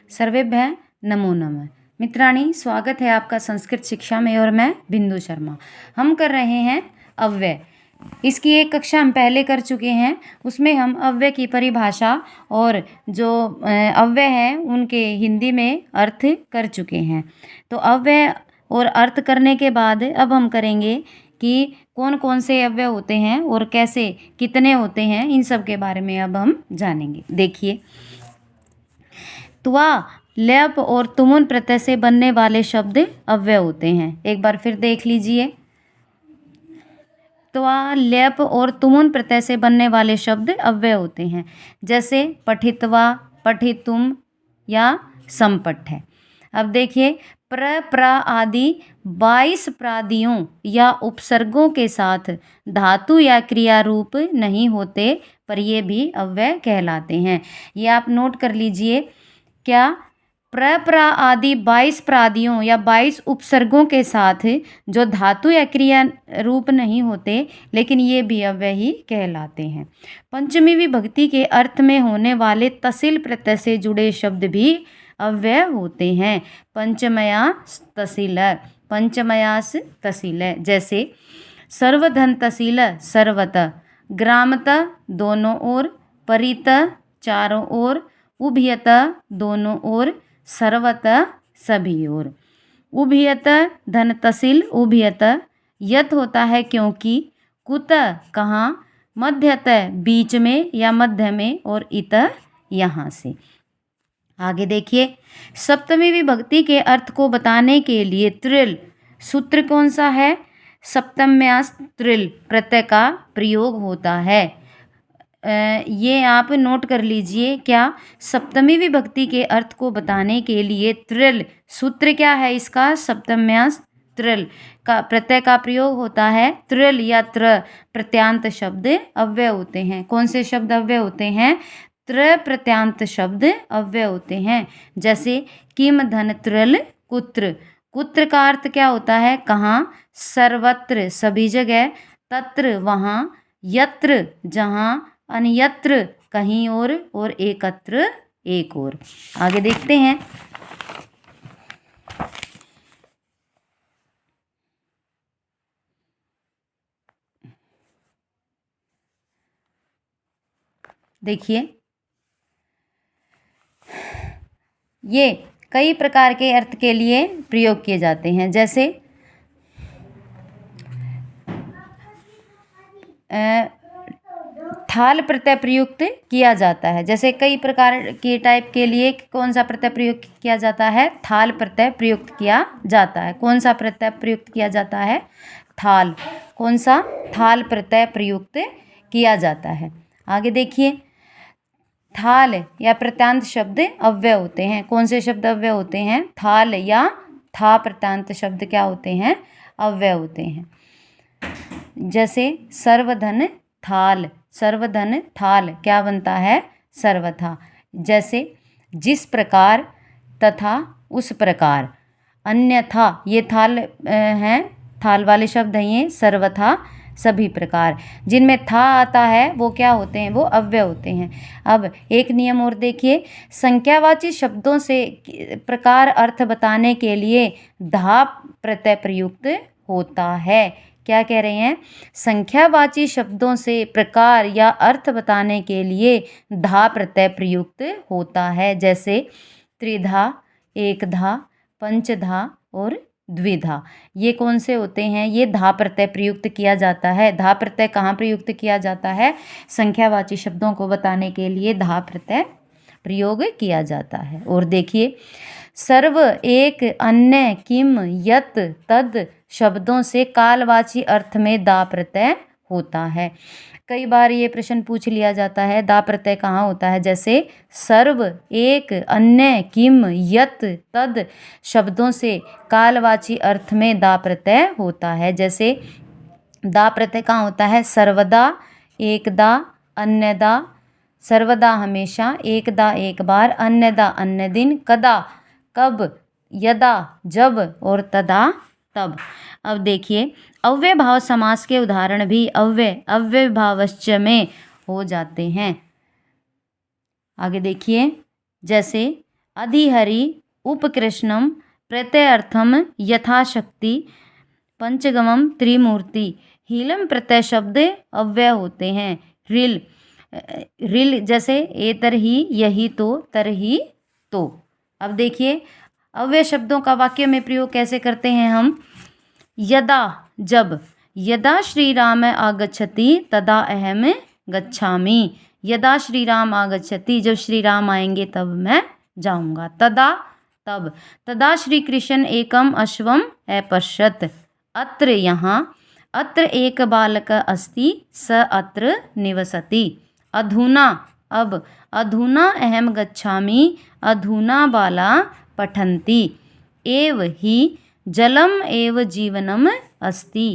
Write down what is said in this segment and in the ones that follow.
सर्वेभ्यः नमो नमः। मित्राणि, स्वागत है आपका संस्कृत शिक्षा में और मैं बिंदु शर्मा। हम कर रहे हैं अव्यय। इसकी एक कक्षा हम पहले कर चुके हैं। उसमें हम अव्यय की परिभाषा और जो अव्यय हैं उनके हिंदी में अर्थ कर चुके हैं। तो अव्यय और अर्थ करने के बाद अब हम करेंगे कि कौन कौन से अव्यय होते हैं और कैसे कितने होते हैं, इन सब के बारे में अब हम जानेंगे। देखिए, त्वा, ल्यप और तुमुन प्रत्यय से बनने वाले शब्द अव्यय होते हैं। एक बार फिर देख लीजिए, त्वा, ल्यप और तुमुन प्रत्यय से बनने वाले शब्द अव्यय होते हैं। जैसे पठित्वा, पठितुम या संपट है। अब देखिए, प्र आदि 22 प्रादियों या उपसर्गों के साथ धातु या क्रिया रूप नहीं होते, पर ये भी अव्यय कहलाते हैं। ये आप नोट कर लीजिए। क्या? प्र आदि 22 प्रादियों या 22 उपसर्गों के साथ जो धातु या क्रिया रूप नहीं होते, लेकिन ये भी अव्यय ही कहलाते हैं। पंचमी विभक्ति के अर्थ में होने वाले तसिल प्रत्यय से जुड़े शब्द भी अव्यय होते हैं। पंचमयास तसिल, पंचमयास तसिल। जैसे सर्वधन तसिल, सर्वत, ग्रामत दोनों ओर, परित चारों ओर, उभयत दोनों ओर, सर्वत सभी ओर। उभयत धन तसिल उभयत, यत होता है क्योंकि, कुत कहाँ, मध्यत बीच में या मध्य में, और इत यहाँ से। आगे देखिए, सप्तमी विभक्ति के अर्थ को बताने के लिए त्रिल सूत्र कौन सा है? सप्तम्यास त्रिल प्रत्यय का प्रयोग होता है। ये आप नोट कर लीजिए। क्या? सप्तमी विभक्ति के अर्थ को बताने के लिए त्रिल सूत्र क्या है इसका? सप्तम्यास त्रिल का प्रत्यय का प्रयोग होता है। त्रिल या त्र प्रत्यांत शब्द अव्यय होते हैं। कौन से शब्द अव्यय होते हैं? त्र प्रत्यांत शब्द अव्यय होते हैं। जैसे किम धन त्रिल कुत्र, कुत्र का अर्थ क्या होता है? कहाँ, सर्वत्र सभी जगह, तत्र वहाँ, यत्र जहाँ, अन्यत्र कहीं और एकत्र एक और। आगे देखते हैं। देखिए, ये कई प्रकार के अर्थ के लिए प्रयोग किए जाते हैं। जैसे थाल प्रत्यय प्रयुक्त किया जाता है। जैसे कई प्रकार के टाइप के लिए कौन सा प्रत्यय प्रयुक्त किया जाता है? थाल प्रत्यय प्रयुक्त किया जाता है। कौन सा प्रत्यय प्रयुक्त किया जाता है? थाल। कौन सा? थाल प्रत्यय प्रयुक्त किया जाता है। आगे देखिए, थाल या प्रत्यांत शब्द अव्यय होते हैं। कौन से शब्द अव्यय होते हैं? थाल या था प्रत्यांत शब्द क्या होते हैं? अव्यय होते हैं। जैसे सर्वधन थाल, सर्वधन थाल क्या बनता है? सर्वथा। जैसे जिस प्रकार, तथा, उस प्रकार, अन्यथा, ये थाल हैं, थाल वाले शब्द हैं ये, सर्वथा सभी प्रकार। जिनमें था आता है वो क्या होते हैं? वो अव्यय होते हैं। अब एक नियम और देखिए, संख्यावाची शब्दों से प्रकार अर्थ बताने के लिए धा प्रत्यय प्रयुक्त होता है। क्या कह रहे हैं? संख्यावाची शब्दों से प्रकार या अर्थ बताने के लिए धा प्रत्यय प्रयुक्त होता है। जैसे त्रिधा, एकधा, पंचधा और द्विधा। ये कौन से होते हैं? ये धा प्रत्यय प्रयुक्त किया जाता है। धा प्रत्यय कहाँ प्रयुक्त किया जाता है? संख्यावाची शब्दों को बताने के लिए धा प्रत्यय प्रयोग किया जाता है। और देखिए, सर्व, एक, अन्य, किम, यत, तद शब्दों से कालवाची अर्थ में दा प्रत्यय होता है। कई बार ये प्रश्न पूछ लिया जाता है, दा प्रत्यय कहाँ होता है? जैसे सर्व, एक, अन्य, किम, यत, तद शब्दों से कालवाची अर्थ में दा प्रत्यय होता है। जैसे दा प्रत्यय कहाँ होता है? सर्वदा, एकदा, अन्यदा, सर्वदा हमेशा, एकदा एक बार, अन्यदा अन्य दिन, कदा कब, यदा जब, और तदा तब। अब देखिए, अव्यय भाव समास के उदाहरण भी अव्यय भावश्च में हो जाते हैं। आगे देखिए, जैसे अधिहरि उपकृष्णम प्रत्यर्थम यथाशक्ति पंचगमम त्रिमूर्ति। हीलम प्रत्यय शब्द अव्यय होते हैं। रिल रिल जैसे ए तरही, यही तो, तरही तो। अब देखिए अव्यय शब्दों का वाक्य में प्रयोग कैसे करते हैं हम। यदा जब, यदा श्री राम आगच्छति तदा अहम गच्छामि। यदा श्री राम आगच्छति, जब श्री राम आएंगे तब मैं जाऊंगा। तदा तब, तदा श्री कृष्ण एकम अश्वम अपश्यत। अत्र यहाँ, अत्र एक बालक अस्ति स अत्र निवसति। अधुना अब, अधुना अहम गच्छामि, अधुना बाला पठन्ति। एव हि जलम एव जीवनम अस्ति।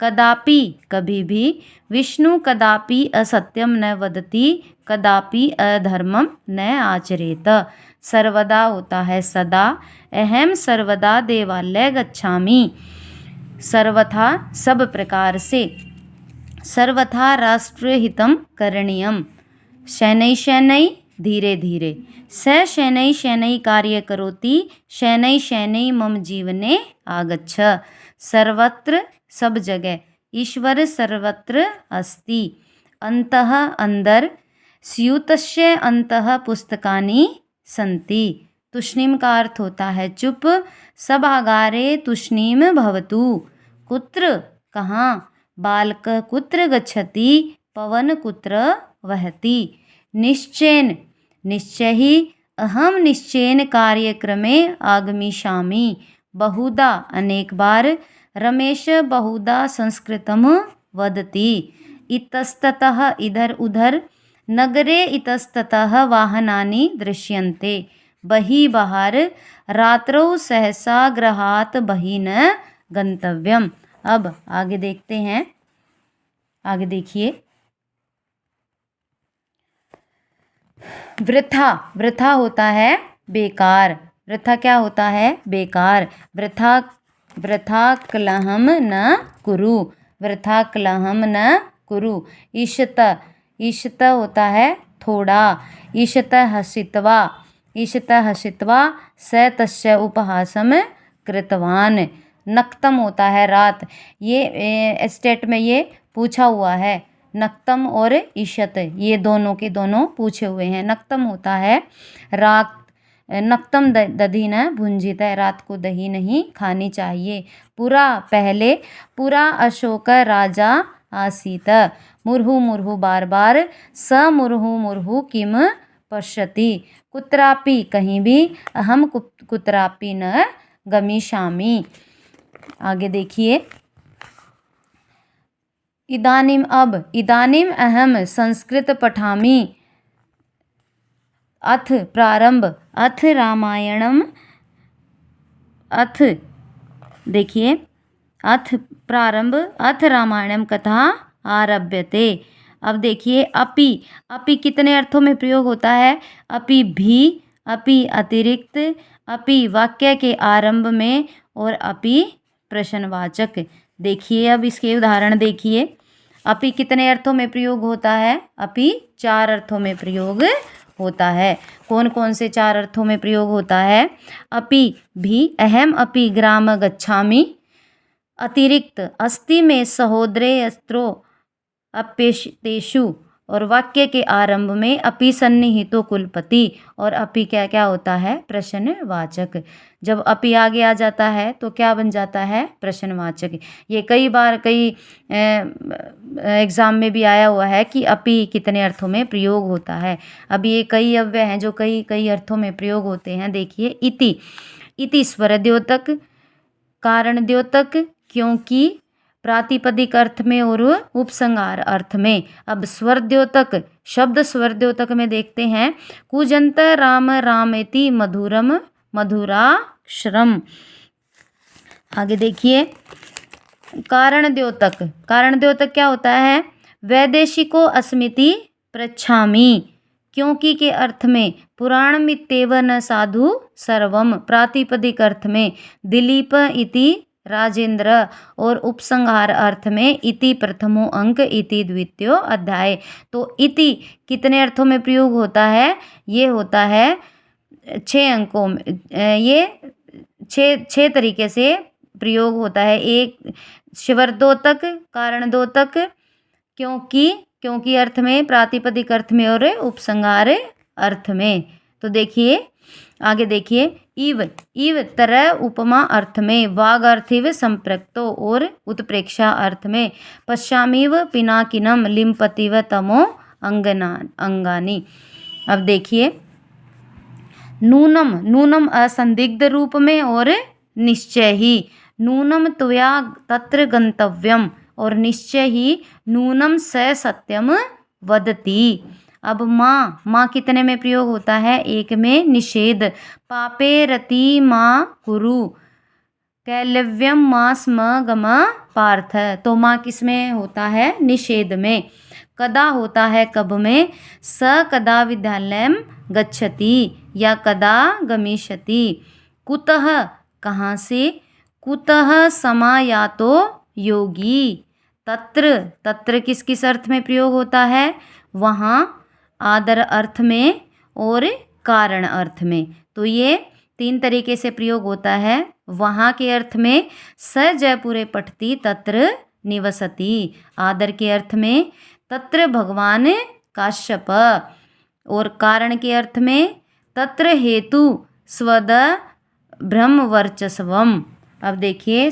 कदापि कभी भी, विष्णु कदापि असत्यम न वदति, कदापि अधर्मम न आचरेत। सर्वदा होता है सदा। अहम सर्वदा देवालय गच्छामि, सर्वथा सब प्रकार से। सर्वथा राष्ट्रहितम करणीयम। शनैः शनैः धीरे धीरे। स शनैः शनैः कार्य करोति, शनैः शनैः मम जीवने आगच्छ। सर्वत्र सब जगह। ईश्वर सर्वत्र अस्ति। अंतः अंदर। स्यूतस्य अंतः पुस्तकानि सन्ति। तुष्णीम का अर्थ होता है चुप। सभागारे तुष्णीम भवतु। कुत्र कहाँ। बालक कुत्र गच्छति, पवन कुत्र वहति। निश्चयेन निश्चय ही, अहम निश्चयेन कार्यक्रमे आगमिष्यामि। बहुधा अनेक बार। रमेश बहुधा संस्कृतम वदति। इतस्ततः इधर उधर। नगरे इतस्ततः वाहनानि दृश्यन्ते। बहि बाहर। रात्रौ सहसा गृहात् बहि न गंतव्यम। अब आगे देखते हैं, आगे देखिए। वृथा, वृथा होता है बेकार। वृथा क्या होता है, बेकार। वृथा, वृथा कलहम न कुरु। वृथा कलहम न कुरु। ईशत, ईशत होता है थोड़ा। ईशत हसित्वा, ईशत हसित्वा स तस्य उपहासम कृतवान। नक्तम होता है रात। ये स्टेट में ये पूछा हुआ है। नक्तम और ईशत ये दोनों के दोनों पूछे हुए हैं। नक्तम होता है रात। नक्तम दधी न भुंजित है, रात को दही नहीं खानी चाहिए। पुरा पहले। पुरा अशोक राजा आसीत। मुर्हु मुर्हु बार बार। स मुर्हु मुर्हु किम पश्यति। कुत्रापि कहीं भी। अहम कुत्रापि न गमिष्यामि। आगे देखिए। इदानीम अब। इदानीम अहम संस्कृत पठामि। अथ प्रारंभ। अथ रामायणम। अथ देखिए, अथ प्रारंभ। अथ रामायणम कथा आरभ्यते। अब देखिए अपि। अपि कितने अर्थों में प्रयोग होता है। अपि भी, अपि अतिरिक्त, अपि वाक्य के आरंभ में और अपि प्रश्नवाचक। देखिए अब इसके उदाहरण देखिए। अपि कितने अर्थों में प्रयोग होता है। अपि 4 अर्थों में प्रयोग होता है। कौन कौन से 4 अर्थों में प्रयोग होता है। अपि भी, अहम अपि ग्राम गच्छामि। अतिरिक्त, अस्ति में सहोदरे अस्त्रो अप्येतेषु। और वाक्य के आरंभ में अपि सन्निहितो कुलपति। और अपि क्या क्या होता है, प्रश्नवाचक। जब अपि आगे आ जाता है तो क्या बन जाता है, प्रश्नवाचक। ये कई बार कई एग्ज़ाम में भी आया हुआ है कि अपि कितने अर्थों में प्रयोग होता है। अब ये कई अव्यय हैं जो कई कई अर्थों में प्रयोग होते हैं। देखिए इति। इति स्वरद्योतक, कारण द्योतक, क्योंकि, प्रातिपदिक अर्थ में और उपसंहार अर्थ में। अब स्वरद्योतक, शब्द स्वरद्योतक में देखते हैं। कूजंत राम रामेति मधुरम मधुराक्षरम। आगे देखिए कारण द्योतक। कारण द्योतक क्या होता है। वैदेशिको अस्मिति पृच्छामि, क्योंकि के अर्थ में। पुराण मित्येव न साधु सर्वम, प्रातिपदिक अर्थ में। दिलीप इति राजेंद्र। और उपसंहार अर्थ में इति प्रथमो अंक, इति द्वितीयो अध्याय। तो इति कितने अर्थों में प्रयोग होता है। ये होता है छः अंकों में ये छः तरीके से प्रयोग होता है। एक शिवर्दोतक, कारणदोतक, क्योंकि अर्थ में, प्रातिपदिक अर्थ में और उपसंहार अर्थ में। तो देखिए आगे देखिए, इव तरह उपमा अर्थ में, वाग अर्थिव संप्रक्तो और उत्प्रेक्षा अर्थ में, पश्चामीव पिनाकिनम लिम्पतिव तमो अंगानी। अब देखिए नूनम असंदिग्ध रूप में और निश्चय ही, नूनम त्वया तत्र गंतव्यम, और निश्चय ही नूनम स सत्यम वदति। अब माँ कितने में प्रयोग होता है? एक में निषेध, पापे रति माँ कुरु, कैलव्यम माँ स्म गम पार्थ। तो माँ किस में होता है? निषेध में। कदा होता है कब में, स कदा विद्यालयम गच्छति या कदा गमिष्यति। कुतः कहाँ से, कुतः समायातो योगी, तत्र किस किस अर्थ में प्रयोग होता है? वहाँ आदर अर्थ में और कारण अर्थ में। तो ये तीन तरीके से प्रयोग होता है। वहाँ के अर्थ में स जयपुरे पठती तत्र निवसति, आदर के अर्थ में तत्र भगवान काश्यप, और कारण के अर्थ में तत्र हेतु स्वद ब्रह्मवर्चस्वम। अब देखिए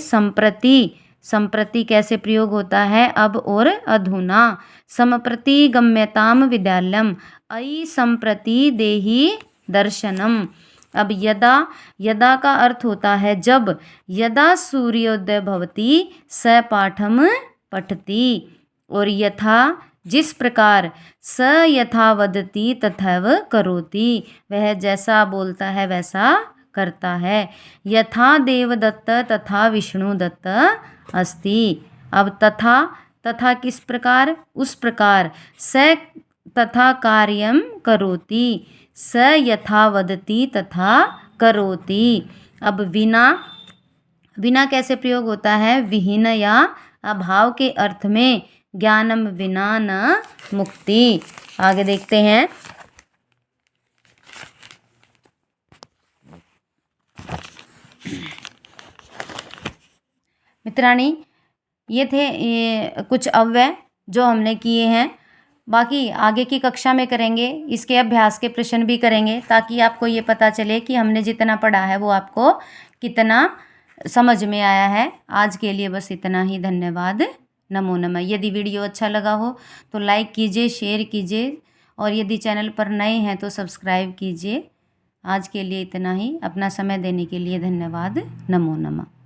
संप्रति कैसे प्रयोग होता है? अब और अधुना, संप्रति गम्यताम विद्यालयम, अयि संप्रति देहि दर्शनम। अब यदा का अर्थ होता है जब, यदा सूर्योदय भवति स पाठम पठति, और यथा जिस प्रकार, स यथा वदति तथैव करोति, वह जैसा बोलता है वैसा करता है। यथा देवदत्त तथा विष्णुदत्त अस्ति। अब तथा किस प्रकार? उस प्रकार, स तथा कार्यम करोति, स यथा वदति तथा करोति। अब विना कैसे प्रयोग होता है? विहीन या अभाव के अर्थ में, ज्ञानम विना न मुक्ति। आगे देखते हैं, मित्राणी ये थे कुछ अव्यय जो हमने किए हैं। बाकी आगे की कक्षा में करेंगे, इसके अभ्यास के प्रश्न भी करेंगे, ताकि आपको ये पता चले कि हमने जितना पढ़ा है वो आपको कितना समझ में आया है। आज के लिए बस इतना ही। धन्यवाद। नमो नमः। यदि वीडियो अच्छा लगा हो तो लाइक कीजिए, शेयर कीजिए, और यदि चैनल पर नए हैं तो सब्सक्राइब कीजिए। आज के लिए इतना ही। अपना समय देने के लिए धन्यवाद। नमो नमः।